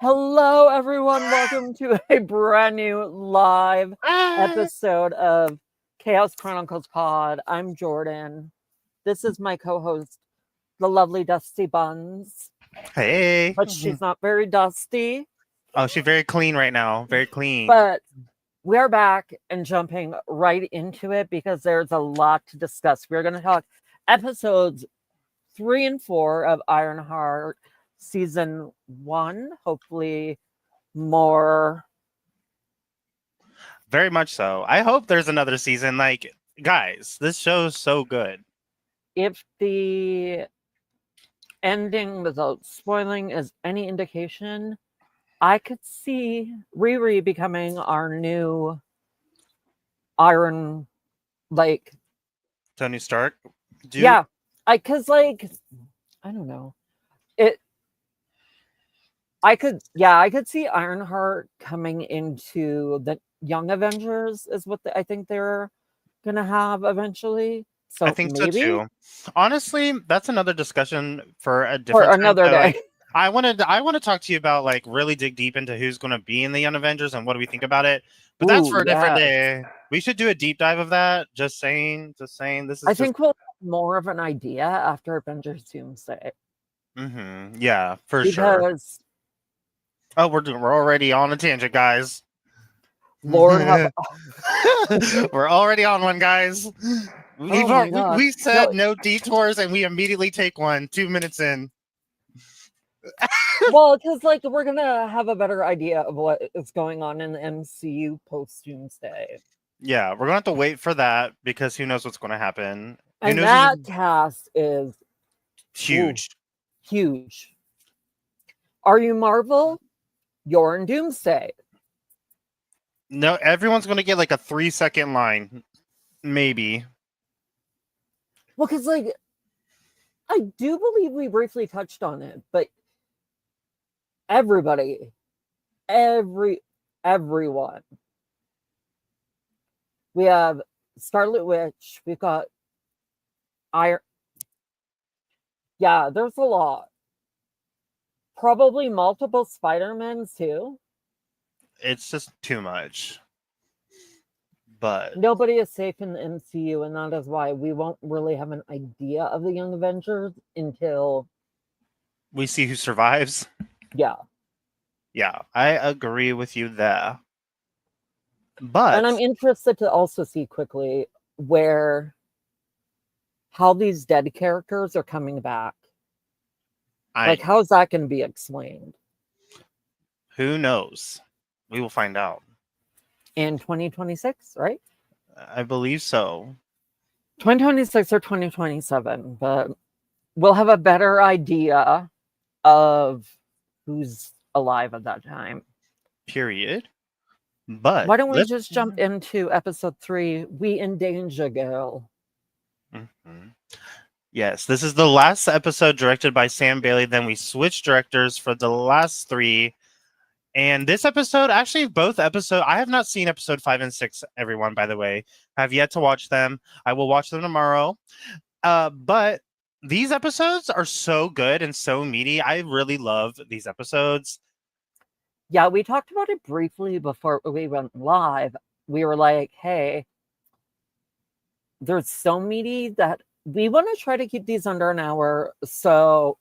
Hello, everyone. Welcome to a brand new live episode of Chaos Chronicles Pod. I'm Jordyn. This is my co-host, the lovely Dusty Buns. Hey. But she's not very dusty. Oh, she's very clean right now. Very clean. But we're back and jumping right into it because there's a lot to discuss. We're going to talk episodes 3 and 4 of Ironheart season 1. Hopefully more. Very much so. I hope there's another season. Like, guys, this show's so good. If the ending without spoiling is any indication, I could see Riri becoming our new Iron, like Tony Stark. Yeah, I don't know. I could see Ironheart coming into the Young Avengers is what I think they're gonna have eventually. So I think maybe? so too. Honestly, that's another discussion for a For different another day. Like, I want to talk to you about like really dig deep into who's going to be in the Young Avengers and what do we think about it. But that's for a different day. We should do a deep dive of that. Just saying. This is. I think we'll have more of an idea after Avengers Doomsday. Mm-hmm. Yeah, for sure. Because we're already on a tangent, guys. Lord, we're already on one, guys. We said no detours, and we immediately take one 2 minutes in. Well, because we're gonna have a better idea of what is going on in the MCU post Doomsday. Yeah, we're gonna have to wait for that because who knows what's going to happen. And that cast is huge. Huge. Are you Marvel? You're in Doomsday. No, everyone's going to get like a 3-second line. Maybe. Well, because I do believe we briefly touched on it, but everybody, everyone. We have Scarlet Witch. We've got Iron. Yeah, there's a lot. Probably multiple Spider-Mans too. It's just too much. But nobody is safe in the MCU, and that is why we won't really have an idea of the Young Avengers until we see who survives. Yeah. Yeah, I agree with you there. And I'm interested to also see quickly how these dead characters are coming back. How's that going to be explained? Who knows? We will find out. In 2026, right? I believe so. 2026 or 2027, but we'll have a better idea of who's alive at that time. Period. But why don't we just jump into episode 3, We in Danger Girl? Mm-hmm. Yes, this is the last episode directed by Sam Bailey. Then we switched directors for the last 3. And this episode, actually, both episodes, I have not seen episode 5 and 6, everyone, by the way. I have yet to watch them. I will watch them tomorrow. But these episodes are so good and so meaty. I really love these episodes. Yeah, we talked about it briefly before we went live. We were like, hey, they're so meaty that we want to try to keep these under an hour. So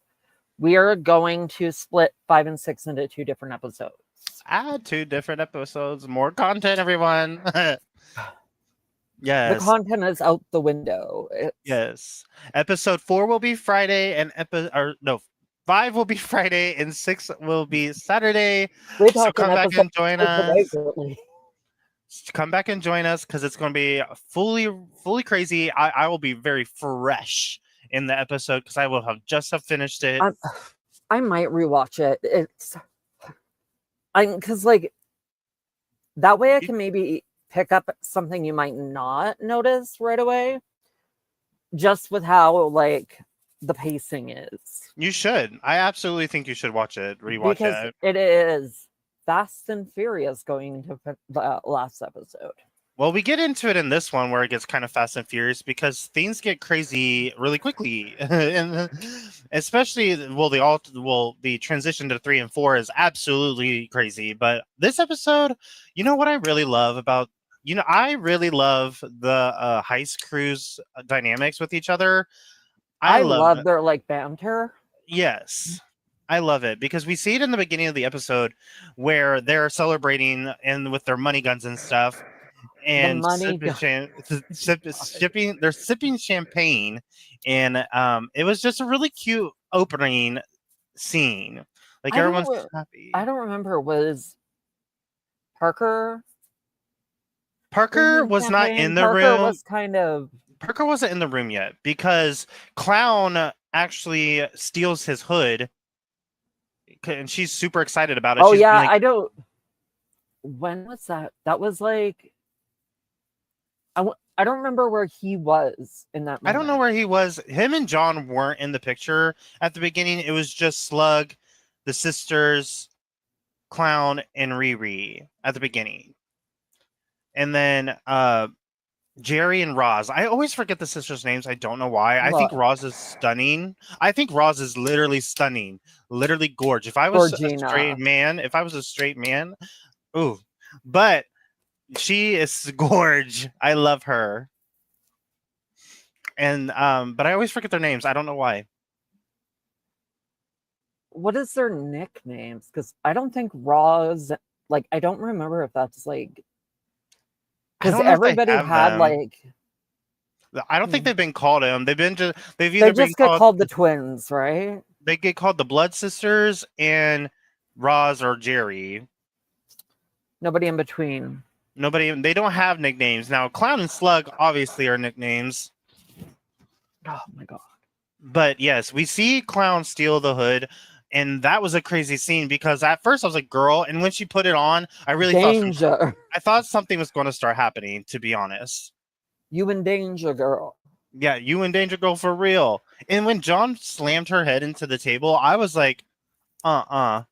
we are going to split 5 and 6 into 2 different episodes. 2 different episodes. More content, everyone. Yes. The content is out the window. Yes. Episode 4 will be Friday, and 5 will be Friday, and 6 will be Saturday. So come back and join us. Come back and join us because it's going to be fully crazy. I will be very fresh in the episode because I will have just finished it. I might rewatch it. Because that way I can maybe pick up something you might not notice right away, just with how the pacing is. You should. I absolutely think you should watch it. Rewatch it. It is Fast and Furious going into the last episode. Well, we get into it in this one where it gets kind of fast and furious because things get crazy really quickly in Especially, the transition to 3 and 4 is absolutely crazy. But this episode, you know what I really love about, I really love the heist crews dynamics with each other. I I love love it. their like banter. Yes. I love it because we see it in the beginning of the episode where they're celebrating and with their money guns and stuff The and money. they're sipping champagne, and it was just a really cute opening scene. Like I everyone's don't. I happy. don't remember. Was Parker Parker drinking was not champagne? in the Parker room. was kind of. Parker wasn't in the room yet because Clown actually steals his hood, and she's super excited about it. Oh She's been yeah, like, I don't. When was that? That was like. I don't remember where he was in that I don't know moment. where he was. Him and John weren't in the picture at the beginning. It was just Slug, the sisters, Clown, and Riri at the beginning. And then Jerry and Roz. I always forget the sisters' names. I don't know why. I think Look, Roz is stunning. I think Roz is literally stunning, literally gorgeous. Georgina. If I was a straight man, ooh. But she is gorge. I love her. And but I always forget their names. I don't know why. What is their nicknames? Because I don't think Roz. Like I don't remember if that's like. I Because don't know if they everybody have had them. like. I don't think they've been called him. They've They either been just get called called the twins, right? they get called the Blood Sisters and Roz or Jerry. Nobody in between. They don't have nicknames. Now Clown and Slug obviously are nicknames. Oh my god. But yes, we see Clown steal the hood, and that was a crazy scene because at first I was like, girl, and when she put it on, I really Danger. I thought something was going to start happening, to be honest. You in danger, girl. Yeah, you in danger, girl, for real. And when John slammed her head into the table, I was like, I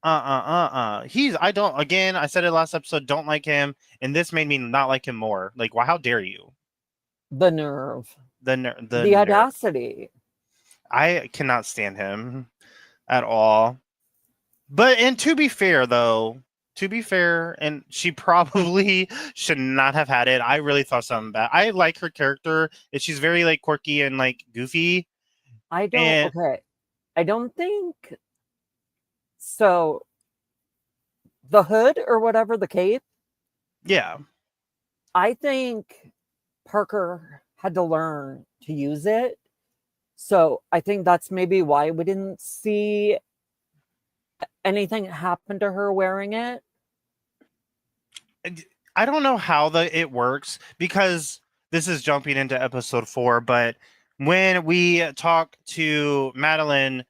don't, again, I said it last episode, don't like him. And this made me not like him more. Like, why, how dare you? The nerve. The The audacity. I cannot stand him at all. But, and to be fair, though, and she probably should not have had it. I really thought something bad. I like her character. She's very, like, quirky and, like, goofy. Okay. I don't think so. The hood or whatever, the cape. Yeah. I think Parker had to learn to use it. So I think that's maybe why we didn't see anything happen to her wearing it. I don't know how it works because this is jumping into episode 4, but when we talk to Madeline,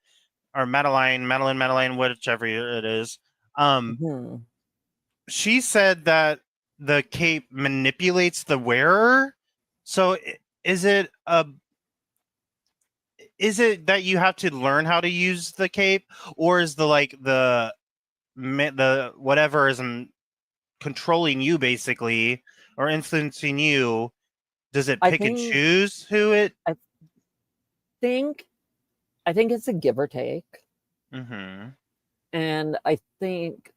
whichever it is, she said that the cape manipulates the wearer. So is it that you have to learn how to use the cape, or is the whatever is controlling you basically or influencing you? Does it pick and choose who it? I think it's a give or take. And I think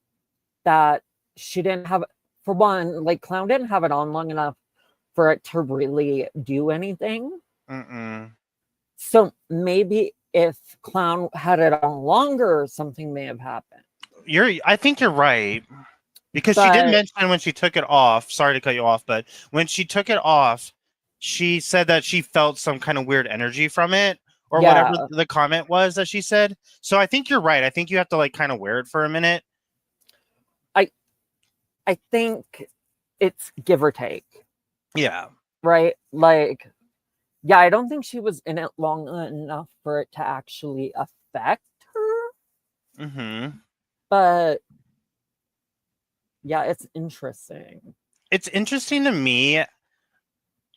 that she didn't have, for one, like Clown didn't have it on long enough for it to really do anything. So maybe if Clown had it on longer, something may have happened. I think you're right. Because she did mention when she took it off, sorry to cut you off, but when she took it off, she said that she felt some kind of weird energy from it, or whatever the comment was that she said. So I think you're right. I think you have to like kind of wear it for a minute. I think it's give or take. Yeah. Right? Like, yeah, I don't think she was in it long enough for it to actually affect her. But yeah, it's interesting. It's interesting to me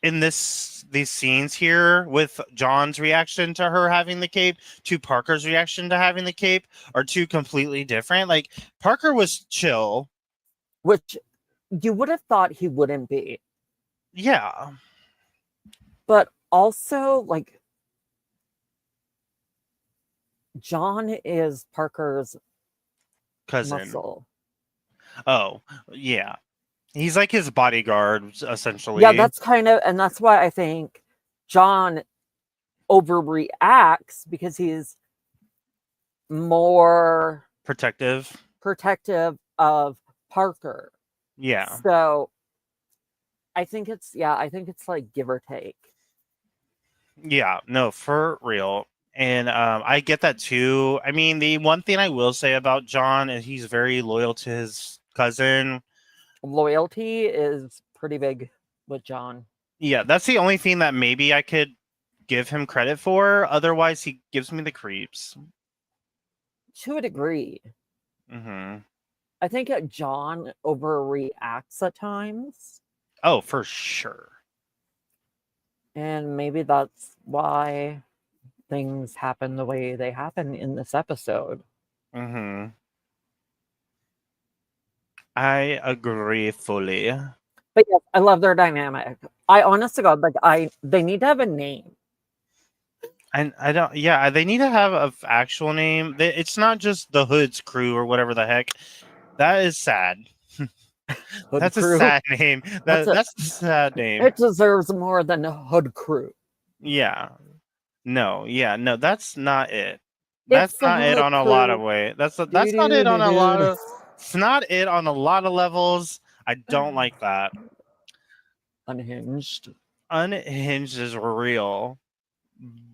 in these scenes here with John's reaction to her having the cape to Parker's reaction to having the cape are two completely different. Like Parker was chill, which you would have thought he wouldn't be. Yeah. But also, like, John is Parker's cousin. muscle. Oh, yeah. He's like his bodyguard, essentially. Yeah, that's and that's why I think John overreacts because he's more protective of Parker. Yeah. So I think it's like give or take. Yeah, no, for real. And I get that too. I mean, the one thing I will say about John is he's very loyal to his cousin. Loyalty is pretty big with John. Yeah, that's the only thing that maybe I could give him credit for. Otherwise, he gives me the creeps. To a degree. Mm-hmm. I think John overreacts at times. Oh, for sure. And maybe that's why things happen the way they happen in this episode. Mm-hmm. I agree fully. But yes, I love their dynamic. I honest to God, they need to have a name. And I don't. Yeah, they need to have an actual name. It's not just the Hood's crew or whatever the heck. That is sad. Hood That's crew. a sad name. That's a sad name. It deserves more than Hood crew. Yeah. No. Yeah. No. That's not it. That's not it on a lot of ways. That's not it on a lot of. It's not it on a lot of levels. I don't like that. Unhinged. Unhinged is real.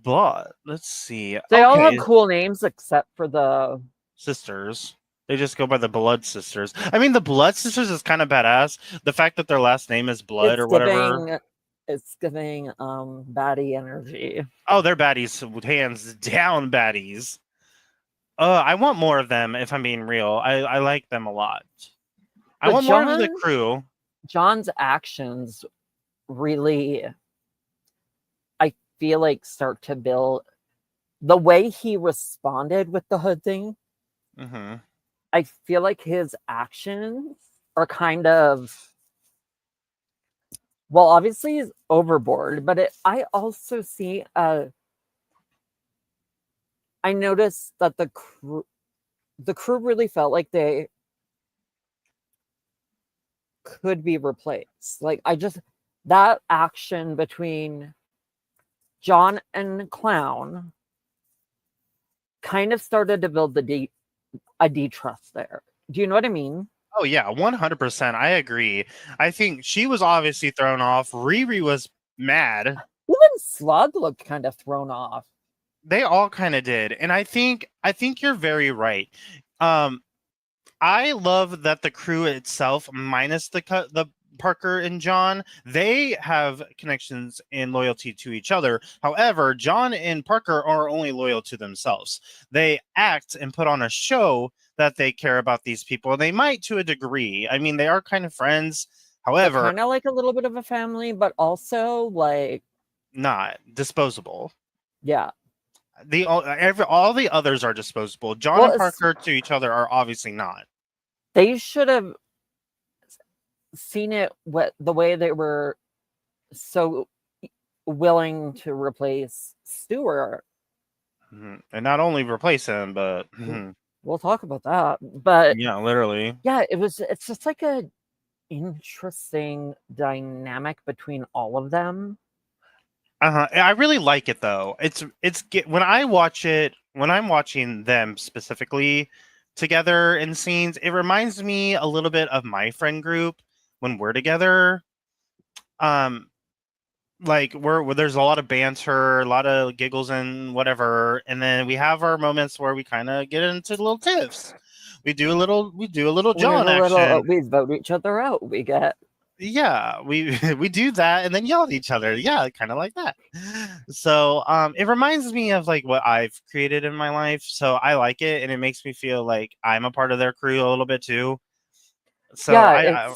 But let's see. They all have cool names except for the sisters. They just go by the Blood Sisters. I mean, the Blood Sisters is kind of badass. The fact that their last name is Blood or whatever. It's giving baddie energy. Oh, they're baddies, hands down baddies. I want more of them. If I'm being real, I like them a lot. I want more of the crew. John's actions really, I feel like, start to build the way he responded with the Hood thing. Mm-hmm. I feel like his actions are kind of, well, obviously he's overboard, but I also see I noticed that the crew really felt like they could be replaced. Like that action between John and Clown kind of started to build a distrust there. Do you know what I mean? Oh yeah, 100%. I agree. I think she was obviously thrown off. Riri was mad. Even Slug looked kind of thrown off. They all kind of did, and I think you're very right. I love that the crew itself, minus the Parker and John, they have connections and loyalty to each other. However, John and Parker are only loyal to themselves. They act and put on a show that they care about these people. They might to a degree. I mean, they are kind of friends. However, kind of like a little bit of a family, but also like not disposable. Yeah. All the others are disposable. John and Parker to each other are obviously not. They should have seen it the way they were so willing to replace Stewart. Mm-hmm. And not only replace him, but we'll talk about that. But yeah, literally. Yeah, it's just like a interesting dynamic between all of them. I really like it though. It's when I watch it, when I'm watching them specifically together in scenes, it reminds me a little bit of my friend group when we're together. Like where there's a lot of banter, a lot of giggles and whatever, and then we have our moments where we kind of get into little tiffs. We do a little John action. We vote each other out. We get we do that and then yell at each other. Yeah, kind of like that. So it reminds me of like what I've created in my life. So I like it, and it makes me feel like I'm a part of their crew a little bit too. So yeah,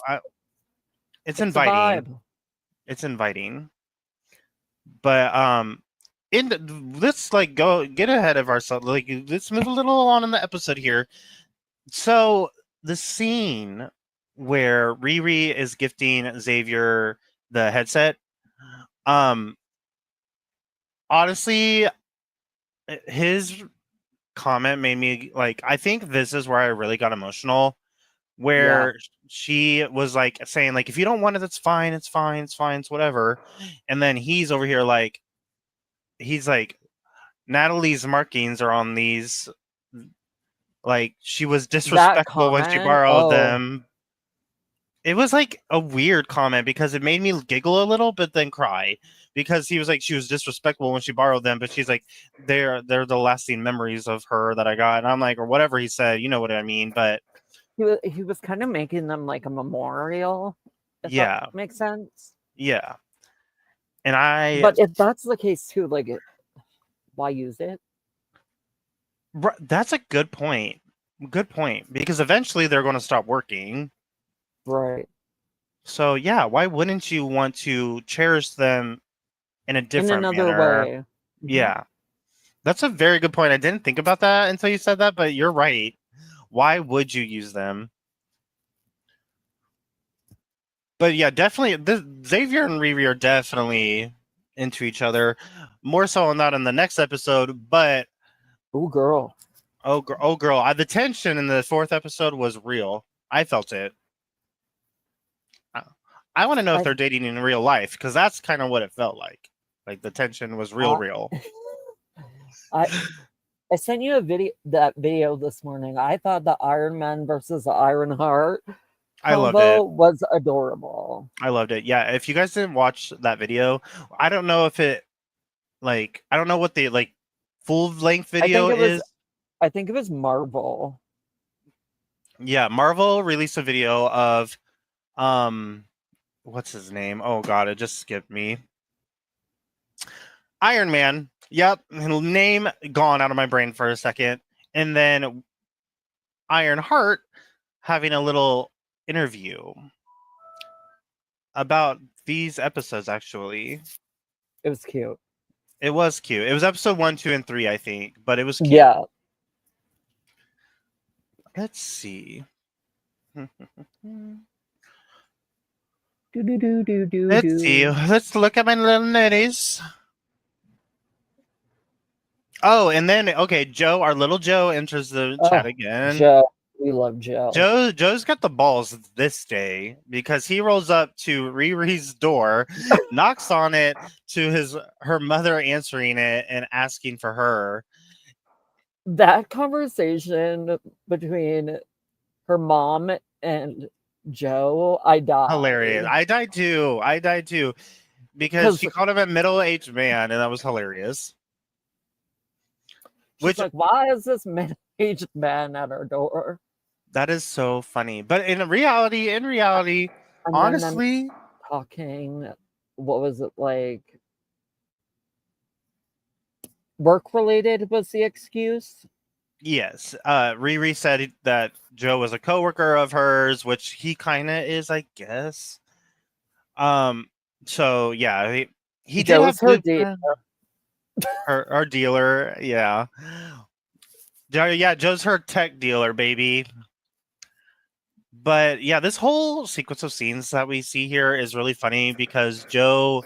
it's inviting. It's inviting. But let's like get ahead of ourselves. Like let's move a little on in the episode here. So the scene where Riri is gifting Xavier the headset, honestly, his comment made me like, I think this is where I really got emotional, Yeah. where she was like saying like, if you don't want it, it's fine, it's fine, it's fine, it's whatever. And then he's over here like, he's like, Natalie's markings are on these. Like, she was That disrespectful when she comment. borrowed Oh, them. It was like a weird comment because it made me giggle a little, but then cry because he was like, she was disrespectful when she borrowed them, but she's like, they're the lasting memories of her that I got, and I'm like, or whatever he said, you know what I mean? But he was kind of making them like a memorial, if that yeah, makes sense. yeah, and I But if that's the case too, like, why use it? that's a good point. Good point, because eventually they're going to stop working. Right. So yeah, why wouldn't you want to cherish them in a In different another manner? way. Mhm. Yeah. That's a very good point. I didn't think about that until you said that, but you're right. Why would you use them? But yeah, definitely, Xavier and Riri are definitely into each other. More so not in the next episode, but Oh, girl. oh girl, the tension in the fourth episode was real. I felt it. I want to know if I they're dating in real life, because that's kind of what it felt like. Like the tension was real. I I sent you that video this morning. I thought the Iron Man versus the Ironheart I loved it. combo was adorable. I loved it. Yeah, if you guys didn't watch that video, I don't know if it like, I don't know what the like full length video is. I think it was Marvel. Yeah, Marvel released a video of what's his name? Oh god, it just skipped me. Iron Man. Yep, name gone out of my brain for a second. And then Ironheart having a little interview about these episodes actually. It was cute. It was cute. It was episode 1, 2, and 3, I think, but it was cute. Yeah. Let's see. Let's see. Let's look at my little nitties. Oh, and then okay, Joe, our little Joe enters the chat again. Joe. We love Joe. Joe's got the balls this day because he rolls up to Riri's door, knocks on it to her mother answering it and asking for her. That conversation between her mom and Joe, I died. Hilarious. I died too. Because she called him a middle-aged man, and that was hilarious. She's like, why is this middle-aged man at our door? That is so funny. But in reality, and honestly, talking, what was it like? Work-related was the excuse? Yes. Riri said that Joe was a coworker of hers, which he kind of is, I guess. So yeah, he did have her dealer. Her dealer, yeah. Yeah, Joe's her tech dealer, baby. But yeah, this whole sequence of scenes that we see here is really funny because Joe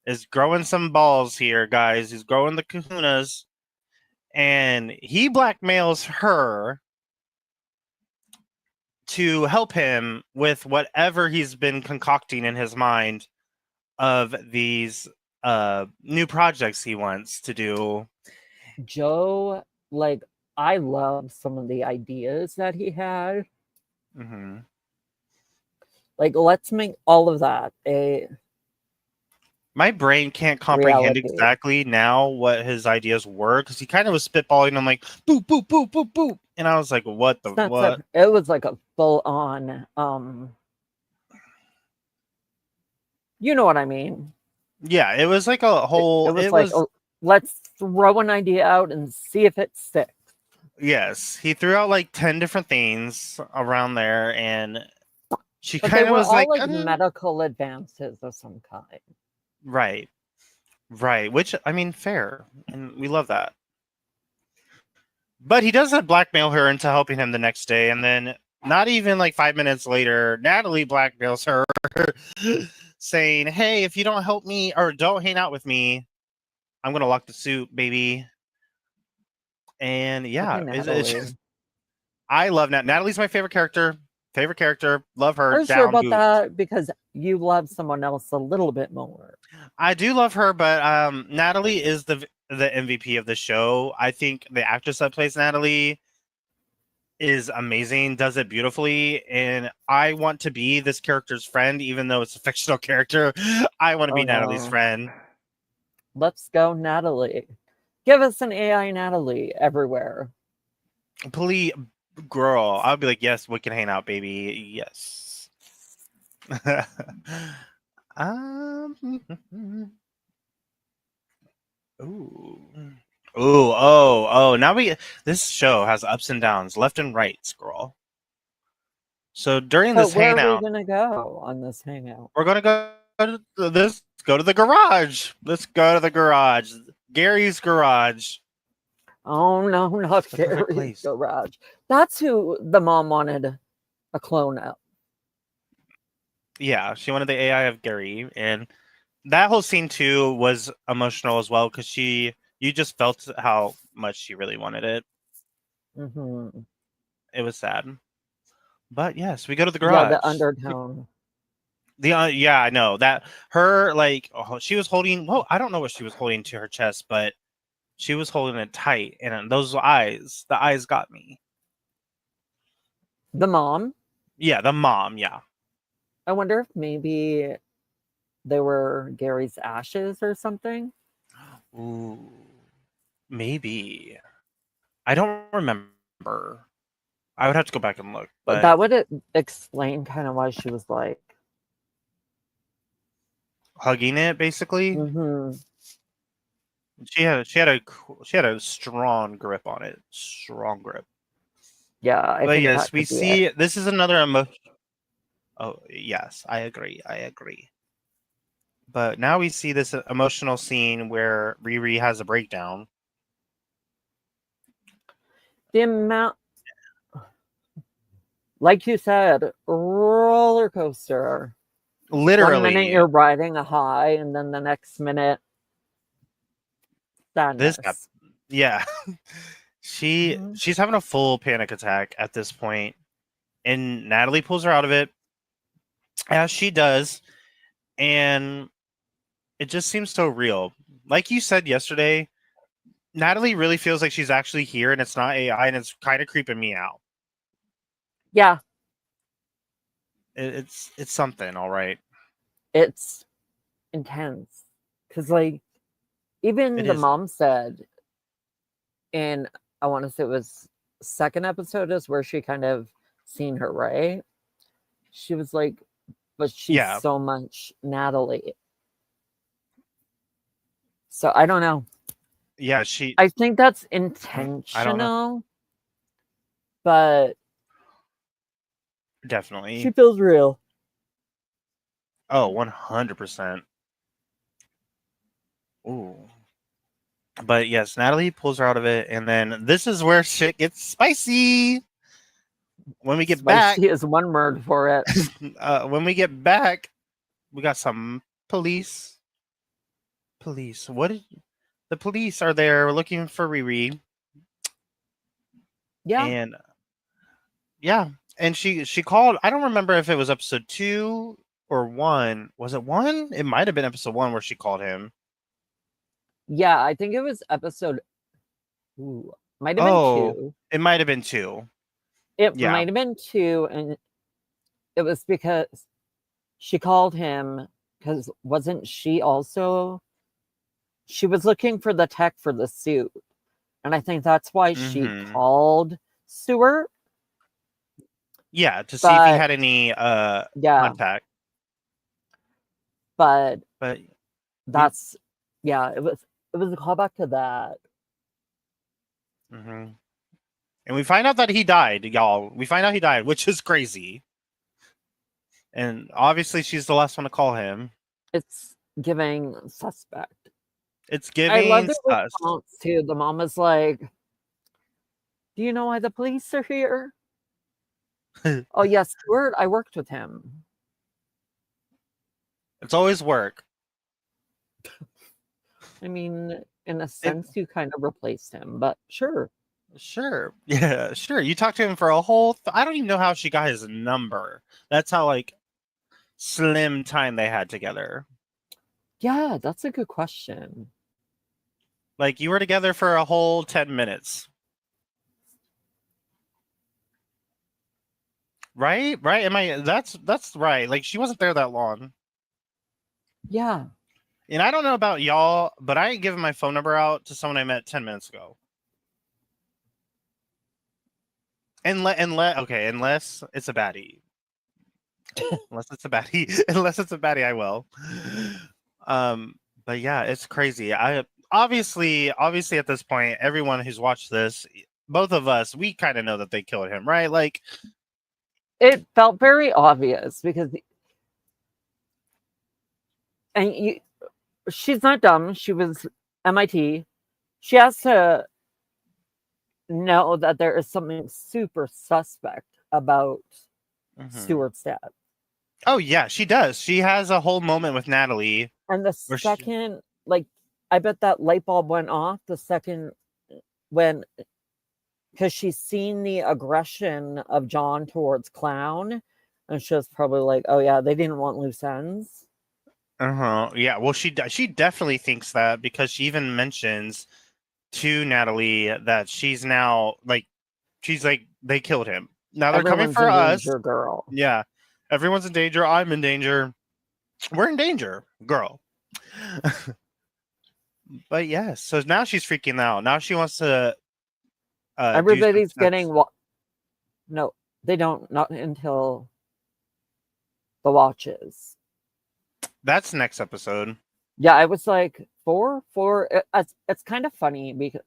is growing some balls here, guys. He's growing the kahunas, and he blackmails her to help him with whatever he's been concocting in his mind of these new projects he wants to do. Joe, like, I love some of the ideas that he had. Mm-hmm. Like, let's make all of that my brain can't comprehend reality. exactly now what his ideas were because he kind of was spitballing. I'm like, boop, boop, boop, boop, boop. And I was like, what the what? It was like a full on, you know what I mean? Yeah, it was like a whole. It was like, let's throw an idea out and see if it sticks. Yes, he threw out like 10 different things around there, and she kind of was all like medical advances of some kind. Right. Which, I mean, fair, and we love that. But he does blackmail her into helping him the next day, and then not even like 5 minutes later, Natalie blackmails her, saying, "Hey, if you don't help me or don't hang out with me, I'm gonna lock the suit, baby." And yeah, Fucking it's Natalie. just I love Natalie's my favorite character. Favorite character. Love her. Are you sure Down about boots. that? Because you love someone else a little bit more. I do love her, but Natalie is the MVP of the show. I think the actress that plays Natalie is amazing, does it beautifully, and I want to be this character's friend, even though it's a fictional character. I want to Oh be Natalie's no. friend. Let's go, Natalie. Give us an AI Natalie everywhere. Please, girl, I'll be like, yes, we can hang out, baby. Yes. um. Ooh. Ooh. Oh. Now this show has ups and downs, left and right, girl. So during So this where are we hangout, gonna go on this hangout? we're gonna go to this. Go to the garage. Let's go to the garage. Gary's garage. Oh no, not The perfect Gary's place. garage. That's who the mom wanted a clone of. Yeah, she wanted the AI of Gary, and that whole scene too was emotional as well because you just felt how much she really wanted it. Mm-hmm. It was sad, but yes, we go to the Yeah, the garage. undertone. Yeah, I know that her like she was holding. Well, I don't know what she was holding to her chest, but she was holding it tight, and those eyes, the eyes got me. The mom. Yeah, the mom. Yeah. I wonder if maybe they were Gary's ashes or something. Ooh, maybe. I don't remember. I would have to go back and look, But but that would explain kind of why she was like, hugging it basically. mm-hmm. She had a strong grip on it. Strong grip. Yeah, I But think yes, that we could be it. see this is another emotion. Oh, yes, I agree. I agree. But now we see this emotional scene where Riri has a breakdown. The amount, like you said, roller coaster. 1 minute Literally, you're riding a high, and then the next minute, this got, sadness. yeah. Mhm. She's having a full panic attack at this point, and Natalie pulls her out of it, as she does, and it just seems so real. Like you said yesterday, Natalie really feels like she's actually here, and it's not AI, and it's kind of creeping me out. Yeah, It's something, all right. it's intense. Because, like, It even the is. mom said in, I want to say it was second episode is where she kind of seen her, right? She was like, but she's Yeah, so much Natalie. So I don't know. yeah. I think that's I don't know. intentional, but she Definitely. feels real. Oh, 100%. Ooh. But yes, Natalie pulls her out of it, and then this is where shit gets spicy. When we get back, Spicy is one word for it. when we get back, we got some police. Police. The police are there looking for Riri, Yeah, and yeah, and she called. I don't remember if it was episode 2 or 1. Was it 1? It might have been episode 1 where she called him. yeah. I think it was episode. Ooh, might have been Oh, 2. it might have been 2. It Yeah. might have been 2, and it was because she called him because wasn't she also she was looking for the tech for the suit, and I think that's why she Mm-hmm. called Stewart. Yeah, to see if he But had any yeah, contact. but But we that's yeah, it was a callback to that. hmm and we find out that he died, y'all. We find out he died, which is crazy. And obviously she's the last one to call him. It's giving suspect. It's I love giving the sus. response too. The mom is like, "Do you know why the police are here?" Oh yes, Stewart. I worked with him. It's always work. I mean, in a It sense, you kind of replaced him, but sure. Sure. Yeah, sure. You talked to him for a whole. I don't even know how she got his number. That's how like slim time they had together. Yeah, that's a good question. Like you were together for a whole 10 minutes. Right? Right? Am I that's right. Like she wasn't there that long. Yeah. And I don't know about y'all, but I ain't giving my phone number out to someone I met 10 minutes ago. Unless it's a baddie. Unless it's a baddie. Unless it's a baddie, I will. But yeah, it's crazy. I obviously at this point, everyone who's watched this, both of us, we kind of know that they killed him, right? Like It felt very obvious because and you, she's not dumb. She was MIT. She has to know that there is something super suspect about Stewart's dad. Oh yeah, she does. She has a whole moment with Natalie. And the second, like, I bet that light bulb went off the second when, because she's seen the aggression of John towards Clown, and she was probably like, "Oh yeah, they didn't want loose ends." Yeah. Well, she definitely thinks that because she even mentions to Natalie that she's now like they killed him. Now they're coming Everyone's for in us. danger, girl. Yeah. Everyone's in danger. I'm in danger. We're in danger, girl. But yes, so now she's freaking out. Now she wants to. Everybody's getting no, they don't. Not until the watches. That's next episode. Yeah, I was like 4. It's kind of funny because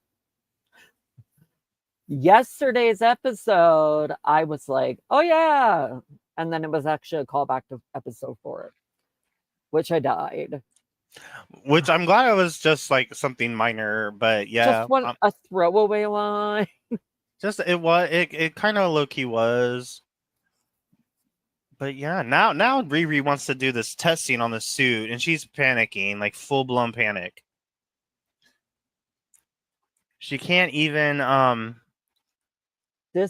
yesterday's episode, I was like, "Oh yeah," and then it was actually a callback to episode 4, which I died. Which I'm glad it was just like something minor, but yeah, Just a throwaway line. just it kind of low key was. But yeah, now Riri wants to do this testing on the suit, and she's panicking, like full blown panic. She can't even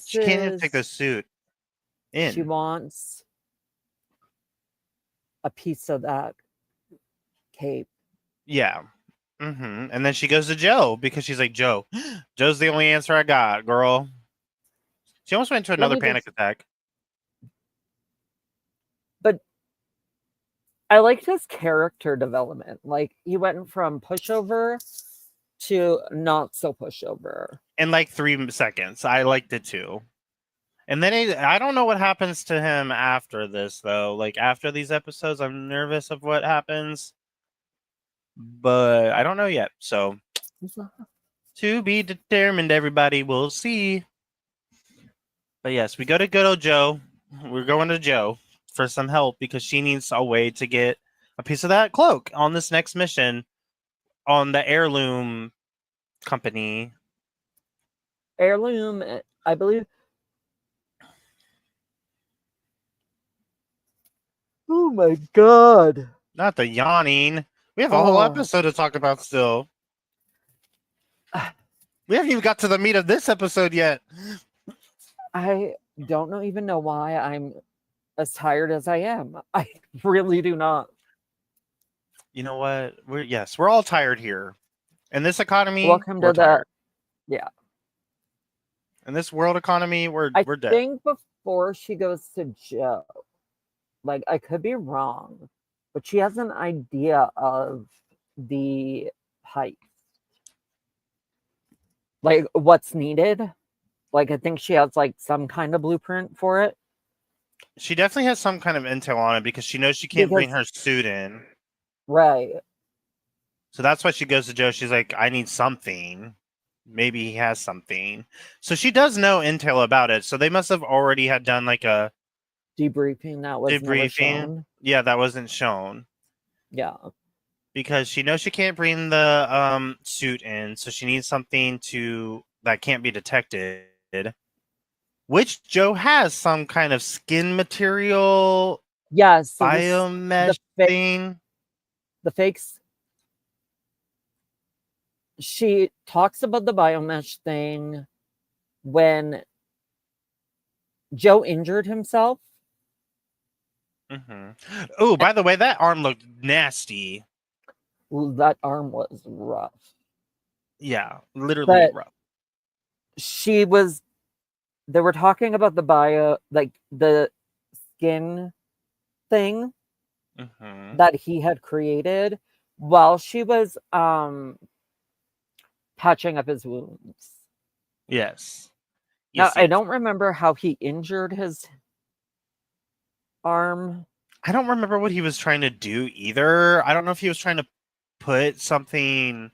she can't even take the suit in. She wants a piece of that cape. Yeah. And then she goes to Joe because she's like, Joe's the only answer I got, girl. She almost went into another panic attack. But I liked his character development. Like he went from pushover to not so pushover in like 3 seconds. I liked it too. And then I don't know what happens to him after this though. Like after these episodes, I'm nervous of what happens, but I don't know yet. So to be determined, everybody. We'll see. But yes, we go to good old Joe. We're going to Joe for some help because she needs a way to get a piece of that cloak on this next mission on the heirloom company. Heirloom, I believe. Oh my god. Not the yawning. We have a whole episode to talk about still. We haven't even got to the meat of this episode yet. I don't even know why I'm as tired as I am. I really do not. You know what? We're all tired here. In this economy, welcome we're to tired. Yeah. In this world economy, we're dead. I think before she goes to Joe, like I could be wrong, but she has an idea of the height. Like what's needed. Like I think she has like some kind of blueprint for it. She definitely has some kind of intel on it because she knows she can't bring her suit in. Right. So that's why she goes to Joe. She's like, I need something. Maybe he has something. So she does know intel about it. So they must have already had done like a debriefing that was never shown. Yeah, that wasn't shown. Yeah. Because she knows she can't bring the suit in, so she needs something that can't be detected. Which Joe has some kind of skin material. Yes. So biomesh thing. The fakes. She talks about the biomesh thing. when Joe injured himself. Oh, by the way, that arm looked nasty. That arm was rough. Yeah, literally But rough. they were talking about the skin thing that he had created while she was patching up his wounds. Yes. Now, Yes, I yes. don't remember how he injured his arm. I don't remember what he was trying to do either. I don't know if he was trying to put something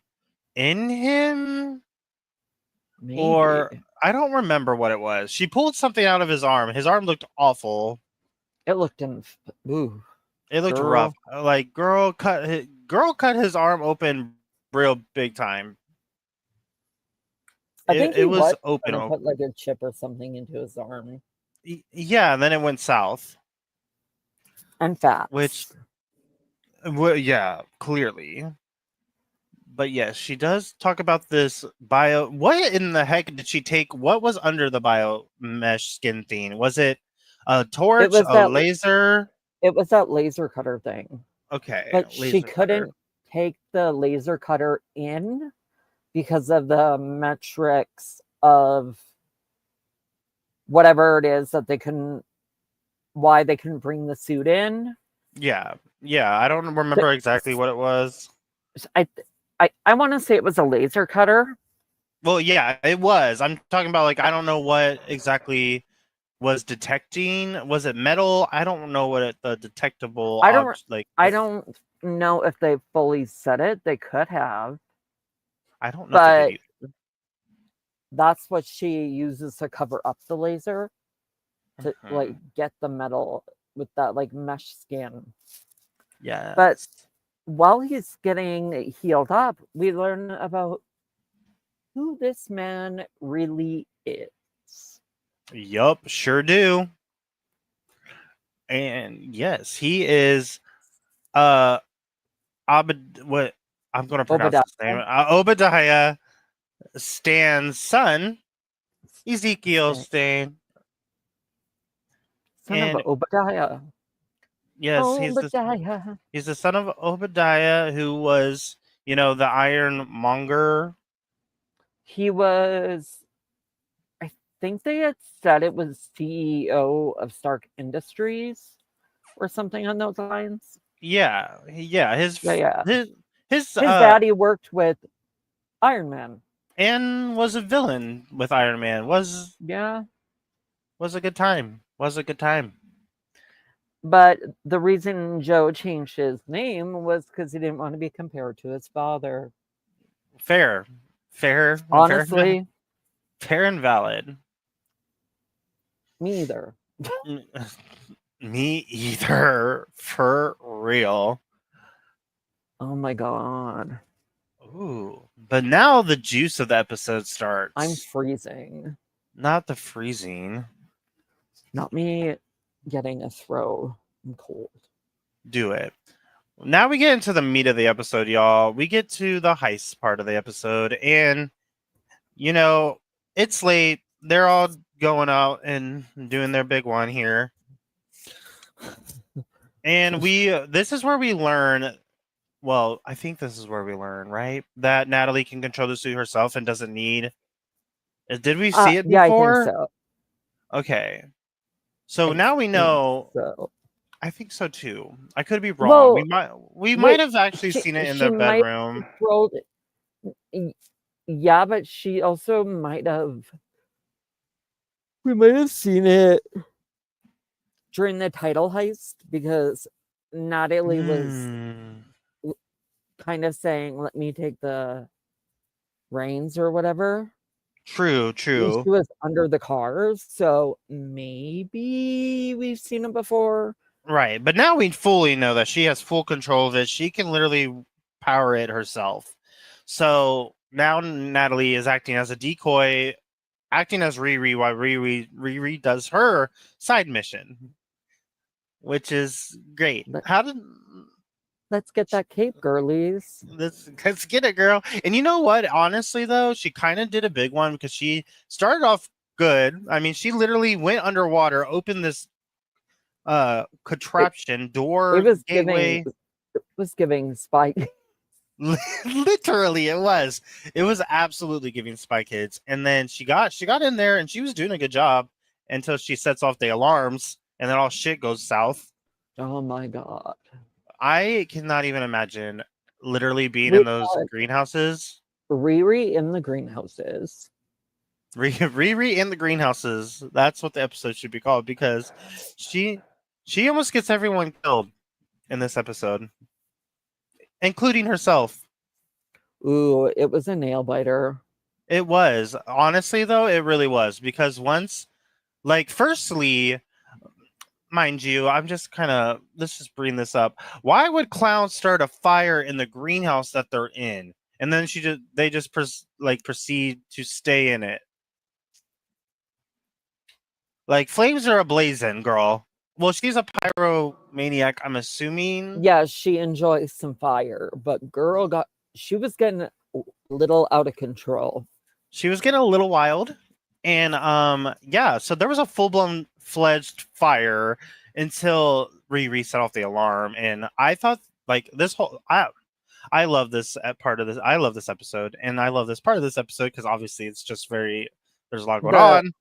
in him Maybe. or I don't remember what it was. She pulled something out of his arm. His arm looked awful. It looked It looked rough. Like girl cut his arm open real big time. I think he it was was open. gonna put like a chip or something into his arm. Yeah, and then it went south. And fats. Yeah, clearly. But yes, she does talk about this bio. What in the heck did she take? What was under the bio mesh skin thing? Was it a torch, laser? It was that laser cutter thing. Okay, but she couldn't take the laser cutter in because of the metrics of whatever it is that why they couldn't bring the suit in. Yeah, I don't remember exactly what it was. I want to say it was a laser cutter. Well, yeah, it was. I'm talking about like I don't know what exactly was detecting. Was it metal? I don't know what the detectable. I don't know if they fully said it. They could have. I don't know. But that's what she uses to cover up the laser to like get the metal with that like mesh skin. Yeah. But while he's getting healed up, we learn about who this man really is. Yup, sure do. And yes, he is what I'm going to pronounce his name. Obadiah Stan's son, Ezekiel Stan. Son of Obadiah. Yes, he's the son of Obadiah, who was, the ironmonger. He was, I think they had said it was CEO of Stark Industries or something on those lines. Yeah. His daddy worked with Iron Man and was a villain with Iron Man. Was a good time. But the reason Joe changed his name was because he didn't want to be compared to his father. Fair. Honestly. Fair and valid. Me either. Me either. For real. Oh my god. Ooh. But now the juice of the episode starts. I'm freezing. Not the freezing. Not me getting a throw. I'm cold. Do it. Now we get into the meat of the episode, y'all. We get to the heist part of the episode. And, it's late. They're all going out and doing their big one here. And this is where we learn. Well, I think this is where we learn, right? That Natalie can control the suit herself and doesn't need. Did we see it before? Yeah, I think so. Okay. So now we know. So. I think so too. I could be wrong. Well, we might have actually seen it in their bedroom. Yeah, but she also might have. We might have seen it during the title heist because Natalie was kind of saying, "Let me take the reins" or whatever. True. She was under the cars, so maybe we've seen it before. Right, but now we fully know that she has full control of it. She can literally power it herself. So now Natalie is acting as a decoy, acting as Riri while Riri does her side mission, which is great. Let's get that cape, girlies. Let's get it, girl. And you know what? Honestly, though, she kind of did a big one because she started off good. I mean, she literally went underwater, opened this contraption door was gateway. giving Spike. Literally, it was absolutely giving Spy Kids. And then she got in there and she was doing a good job until she sets off the alarms and then all shit goes south. Oh my god. I cannot even imagine literally being We in those got greenhouses. Riri in the greenhouses. Riri in the greenhouses. That's what the episode should be called, because she almost gets everyone killed in this episode, including herself. Ooh, it was a nail biter. It was. Honestly, though, it really was. Because once, like, firstly, mind you, let's just bring this up. Why would clowns start a fire in the greenhouse that they're in? And then they just proceed to stay in it. Like, flames are ablazing, girl. Well, she's a pyromaniac, I'm assuming. Yeah, she enjoys some fire, but girl she was getting a little out of control. She was getting a little wild. And so there was a full-blown fledged fire until Riri set off the alarm. And I thought, like, I love this part of this. I love this episode, and I love this part of this episode because obviously it's just there's a lot going on.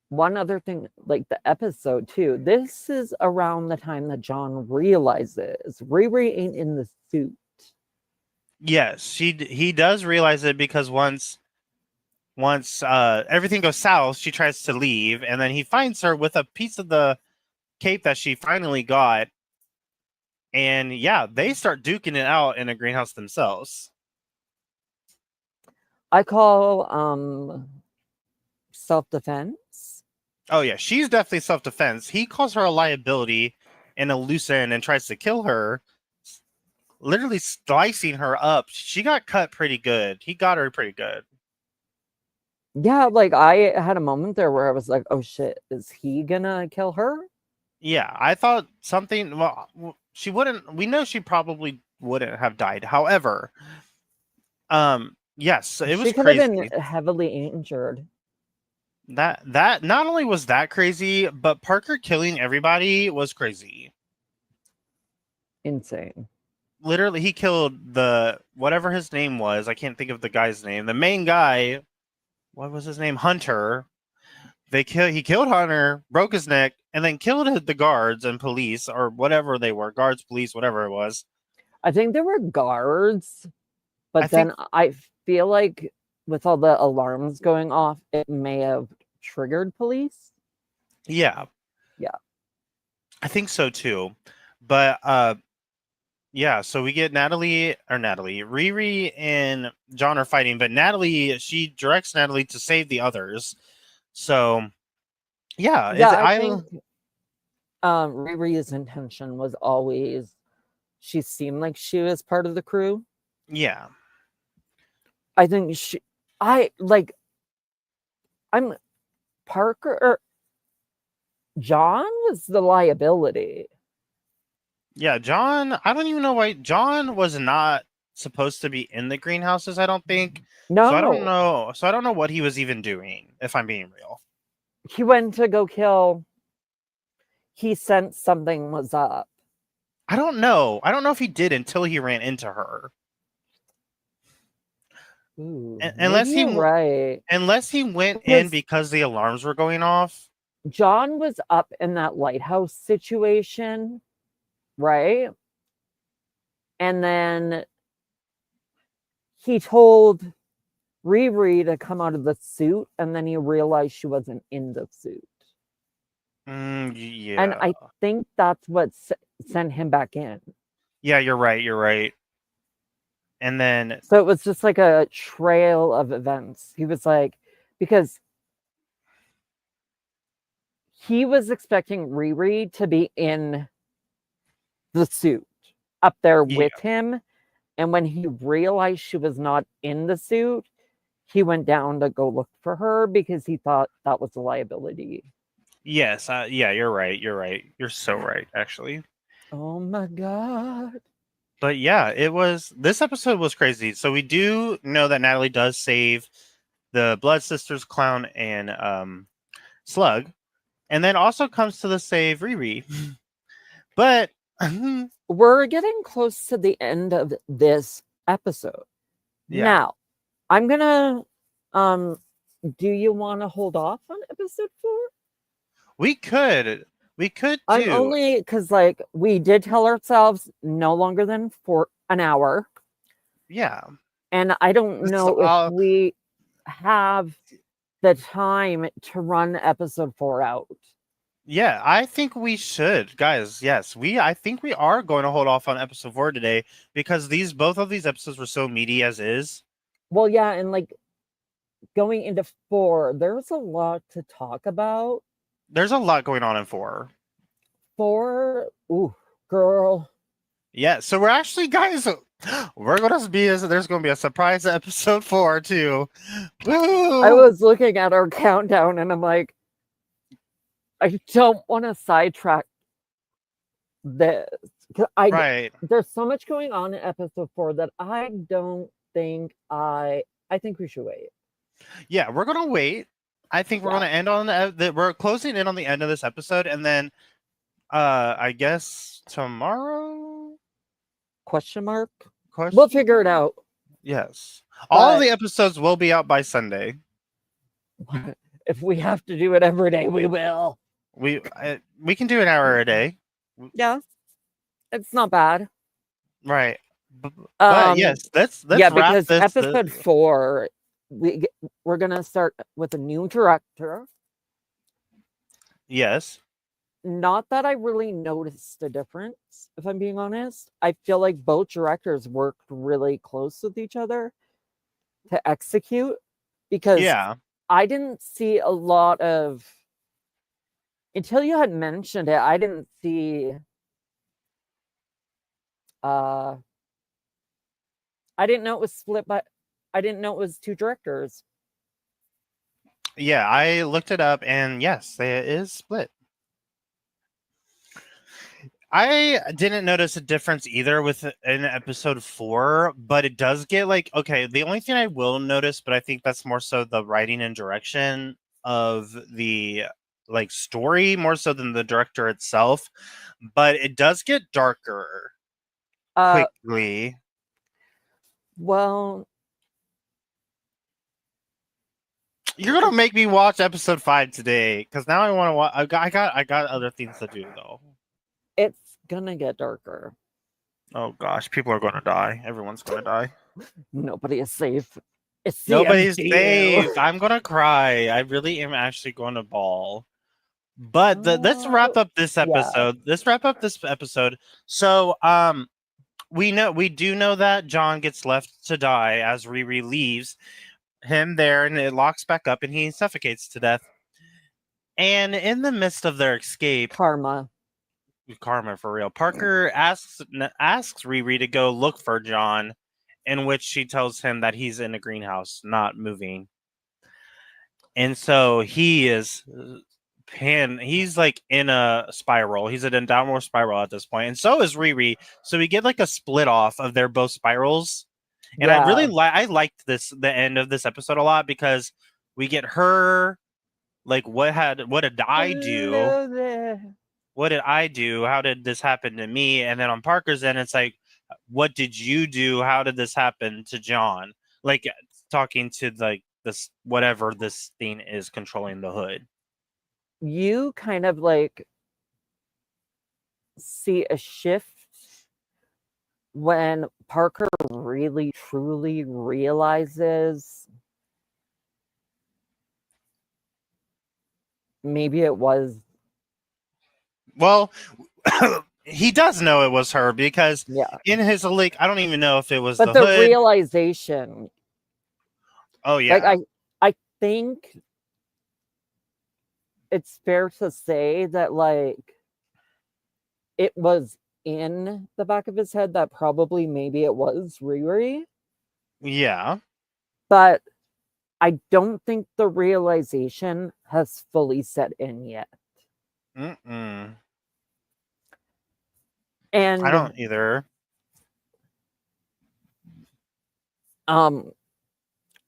One other thing, like the episode too, this is around the time that John realizes Riri ain't in the suit. Yes, he does realize it, because once everything goes south, she tries to leave, and then he finds her with a piece of the cape that she finally got. And yeah, they start duking it out in a greenhouse themselves. I call self-defense. Oh yeah, she's definitely self-defense. He calls her a liability and a loose end and tries to kill her, literally slicing her up. She got cut pretty good. He got her pretty good. Yeah, like I had a moment there where I was like, oh shit, is he gonna kill her? Yeah, I thought something. Well, she wouldn't. We know she probably wouldn't have died. However, yes, it was she could crazy. have been heavily injured. That not only was that crazy, but Parker killing everybody was crazy. Insane. Literally, he killed whatever his name was. I can't think of the guy's name. The main guy. What was his name? Hunter. He killed Hunter, broke his neck, and then killed the guards and police, or whatever they were. Guards, police, whatever it was. I think there were guards, but I feel like with all the alarms going off, it may have triggered police. Yeah. Yeah. I think so too. But yeah, so we get Riri and John are fighting, but she directs Natalie to save the others. So yeah, I think Riri's intention was always, she seemed like she was part of the crew. Yeah. I think John was the liability. Yeah, John, I don't even know why. John was not supposed to be in the greenhouses, I don't think. No. So I don't know what he was even doing, if I'm being real. He went to go kill. He sensed something was up. I don't know. I don't know if he did until he ran into her. Ooh, unless he went in because the alarms were going off. John was up in that lighthouse situation, right? And then he told Riri to come out of the suit, and then he realized she wasn't in the suit. Yeah. And I think that's what sent him back in. Yeah, you're right. And then... So it was just like a trail of events. He was like... Because he was expecting Riri to be in the suit, up there with him. And when he realized she was not in the suit, he went down to go look for her because he thought that was a liability. Yes. Yeah, you're right. You're so right, actually. Oh my God. But yeah, this episode was crazy. So we do know that Natalie does save the Blood Sisters, Clown, and Slug, and then also comes to the save Riri. But we're getting close to the end of this episode. yeah, Now, I'm gonna do you want to hold off on episode 4? we could I'm too. only because like we did tell ourselves no longer than for an hour, Yeah, and I don't know if we have the time to run episode 4 out. yeah, I think we should, guys. Yes, I think we are going to hold off on episode 4 today because both of these episodes were so meaty as is. Well, yeah, and like going into 4, there's a lot to talk about. There's a lot going on in 4. 4, ooh, girl. Yeah, so we're actually, guys, we're gonna be there's gonna be a surprise episode 4 too. Woo! I was looking at our countdown and I'm like, I don't want to sidetrack this. Right. There's so much going on in episode 4 that I don't think I think we should wait. Yeah, we're gonna wait. I think we're gonna end on we're closing in on the end of this episode, and then I guess tomorrow? Question mark? We'll figure it out. Yes. All the episodes will be out by Sunday. If we have to do it every day, we will. We can do an hour a day. Yeah. It's not bad. Right. But yes, let's yeah, because episode 4 we're gonna start with a new director. Yes. Not that I really noticed a difference, if I'm being honest. I feel like both directors worked really close with each other to execute, because I didn't see a lot of, until you had mentioned it, I didn't see I didn't know it was split, but I didn't know it was 2 directors. Yeah, I looked it up, and yes, it is split. I didn't notice a difference either in episode 4, but it does get like, okay, the only thing I will notice, but I think that's more so the writing and direction of the like story more so than the director itself, but it does get darker quickly. Well, you're gonna make me watch episode 5 today because now I want to watch. I got other things to do though. It's gonna get darker. Oh gosh, people are gonna die. Everyone's gonna die. Nobody is safe. Nobody's safe. I'm gonna cry. I really am actually going to bawl. But let's wrap up this episode. Let's wrap up this episode. So we do know that John gets left to die as Riri leaves him there, and it locks back up, and he suffocates to death. And in the midst of their escape, karma for real, Parker asks Riri to go look for John, in which she tells him that he's in a greenhouse, not moving. And so he is he's like in a spiral. He's in a downward spiral at this point, and so is Riri. So we get like a split off of their both spirals. And I really I liked the end of this episode a lot, because we get her like, what did I do? What did I do? How did this happen to me? And then on Parker's end, it's like, what did you do? How did this happen to John? Like talking to like this, whatever this thing is controlling the hood. You kind of like see a shift when Parker really truly realizes maybe it was. Well, he does know it was her, because in his like, I don't even know if it was the hood. Realization. Oh yeah. Like I think it's fair to say that like it was in the back of his head that probably maybe it was Riri. Yeah. But I don't think the realization has fully set in yet. Mm-mm. And I don't either.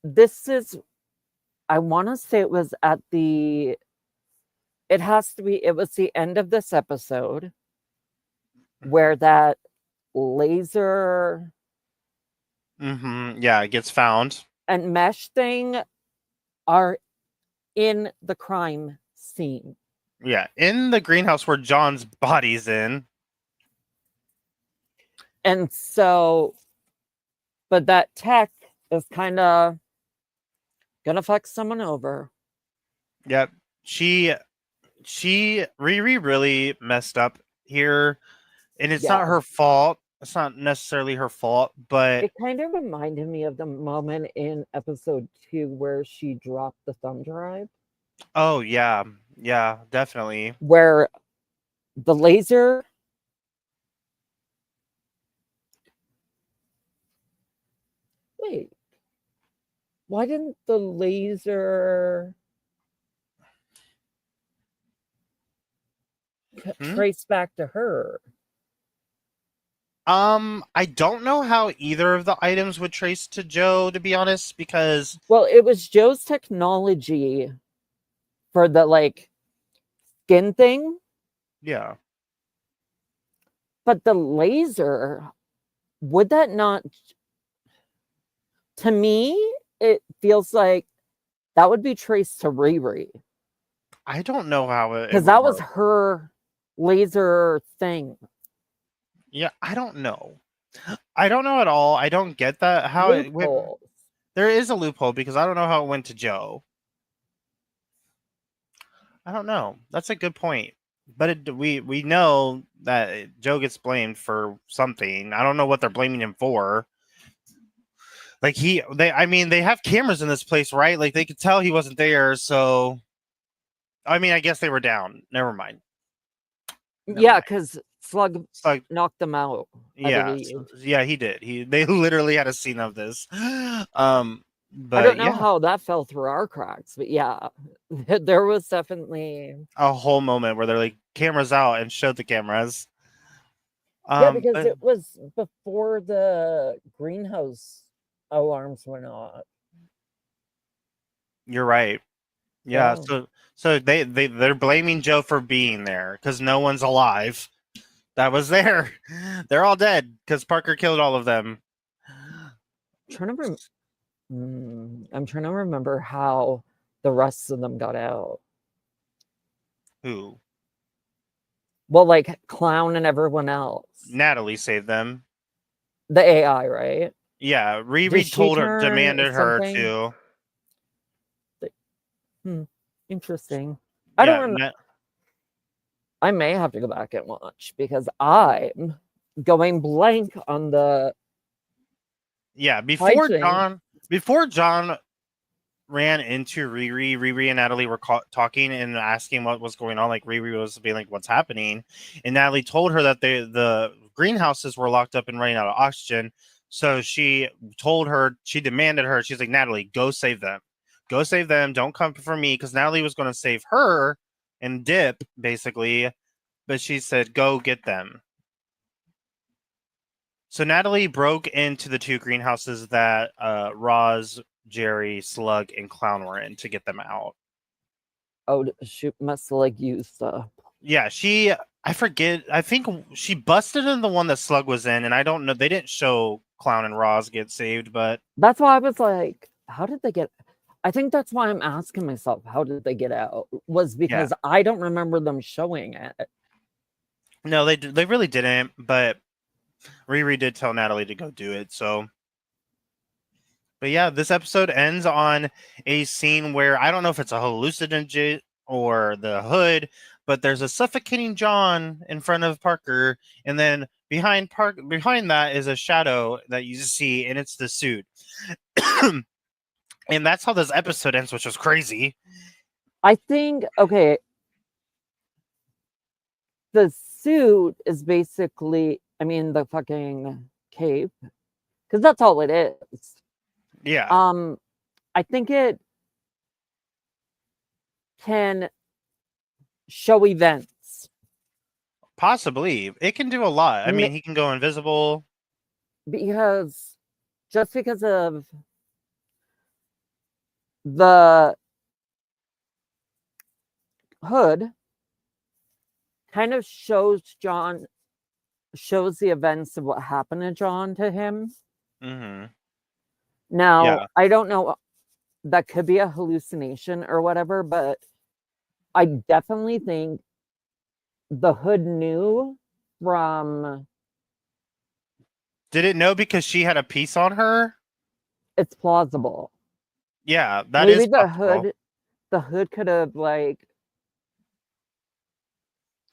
This is I want to say it was at the. It has to be. It was the end of this episode where that laser Yeah, it gets found. and mesh thing are in the crime scene. Yeah, in the greenhouse where John's body's in. And so, but that tech is kind of gonna fuck someone over. Yep. Riri really messed up here. And it's not Yeah. her fault. It's not necessarily her fault, but It kind of reminded me of the moment in episode 2 where she dropped the thumb drive, oh yeah. Yeah, definitely. where the laser. Wait, why didn't the laser trace back to her? I don't know how either of the items would trace to Joe, to be honest, because Well, it was Joe's technology for the like skin thing, yeah. but the laser, would that not? To me, it feels like that would be traced to Riri I don't know how it because would that was work. her laser thing. Yeah, I don't know. I don't know at all. I don't get that. How it went. Loopholes. There is a loophole because I don't know how it went to Joe. I don't know. That's a good point. But we know that Joe gets blamed for something. I don't know what they're blaming him for. Like they have cameras in this place, right? Like they could tell he wasn't there, so I mean, I guess they were down. Never mind. Yeah, because Slug Slug knocked them out. Yeah, yeah, he did. They literally had a scene of this. But I don't know yeah, how that fell through our cracks, but yeah, there was definitely a whole moment where they're like cameras out and showed the cameras. yeah, because But it was before the greenhouse alarms went off. you're right. Yeah, Yeah. so they're blaming Joe for being there because no one's alive that was there. They're all dead because Parker killed all of them. I'm trying to remember how the rest of them got out. Who? Well, like Clown and everyone else. Natalie saved them. The AI, right? Yeah, Did Riri she told her, turn demanded her something? to. Interesting. I don't remember. I may have to go back and watch because I'm going blank on the. Yeah, before John ran into Riri and Natalie were talking and asking what was going on. Like Riri was being like, "What's happening?" And Natalie told her that the greenhouses were locked up and running out of oxygen. So she demanded her. She's like, "Natalie, go save them. Go save them. Don't come for me." Because Natalie was going to save her and dip basically, but she said, "Go get them." So Natalie broke into the two greenhouses that Roz, Jerry, Slug, and Clown were in to get them out. Oh, shoot, must have like used Yeah, I forget. I think she busted in the one that Slug was in, and I don't know. They didn't show Clown and Roz get saved, but that's why I was like, how did they get? I think that's why I'm asking myself, how did they get out? Was because I don't remember them showing it. No, they really didn't, but Riri did tell Natalie to go do it, so. But yeah, this episode ends on a scene where I don't know if it's a hallucinogen or the hood, but there's a suffocating John in front of Parker, and then behind that is a shadow that you see, and it's the suit. And that's how this episode ends, which was crazy. I think, okay, the suit is basically, I mean, the fucking cape, because that's all it is. Yeah. I think it can show events. Possibly. It can do a lot. I mean, he can go invisible. Because just because of the hood kind of shows the events of what happened to John to him. Mm-hmm. Now, Yeah. I don't know, that could be a hallucination or whatever, but I definitely think the hood knew from. Did it know because she had a piece on her? It's plausible. Yeah, that Maybe is possible. the hood could have, like,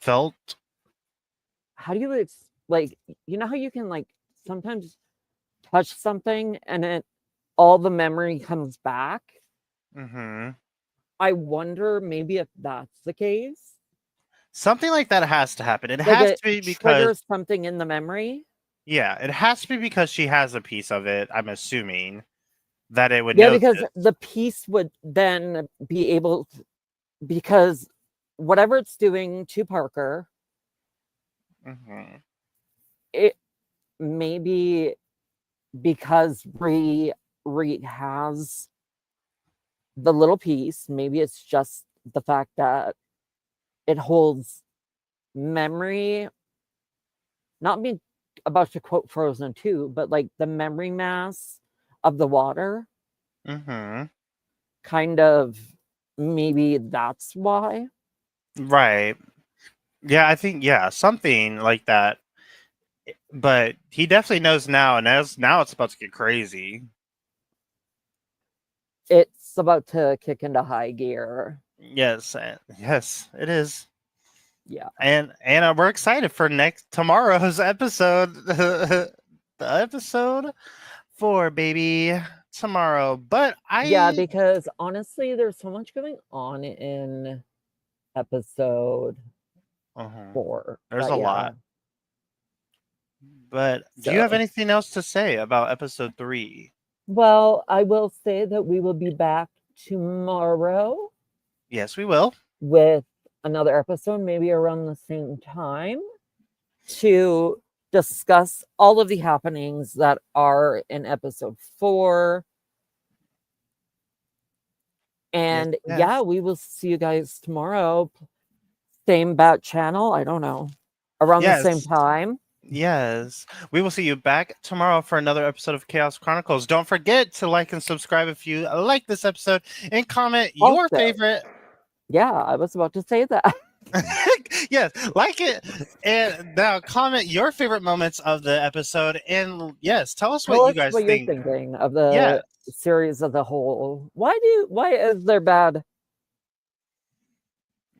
Felt. how do you like, you know how you can, like, sometimes touch something and all the memory comes back? Mm-hmm. I wonder maybe if that's the case. Something like that has to happen. It Like, has it to be because, triggers something in the memory. yeah, it has to be because she has a piece of it. I'm assuming that it would Yeah, know because this. the piece would then be able to, because whatever it's doing to Parker, Mm-hmm. it maybe because Reed has the little piece, maybe it's just the fact that it holds memory, not being about to quote Frozen 2, but like the memory mass of the water, Mm-hmm. kind of, maybe that's why. Right. Yeah, I think, yeah, something like that. But he definitely knows now, and now it's about to get crazy. It's about to kick into high gear. Yes, yes, it is. Yeah. And we're excited for tomorrow's episode. The episode 4, baby, tomorrow. But Yeah, because honestly, there's so much going on in episode uh 4. there's But a yeah. lot. But do you have So, anything else to say about episode 3? well, I will say that we will be back tomorrow Yes, we will. with another episode, maybe around the same time, to discuss all of the happenings that are in episode 4. Yes, And yeah, yes. we will see you guys tomorrow. Same bat channel. I don't know. Around the same Yes. time. Yes. We will see you back tomorrow for another episode of Chaos Chronicles. Don't forget to like and subscribe if you like this episode and comment your Also, favorite. yeah, I was about to say that. Yes, like it. And now comment your favorite moments of the episode. And yes, tell us what Tell you us guys what you're think. thinking of Yes. the series as a whole. Why is there bad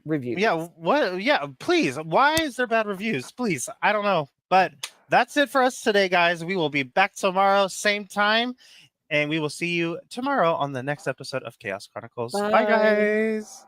reviews? Yeah. What? Yeah. Please. Why is there bad reviews? Please. I don't know. But that's it for us today, guys. We will be back tomorrow, same time. And we will see you tomorrow on the next episode of Chaos Chronicles. Bye, Bye. guys.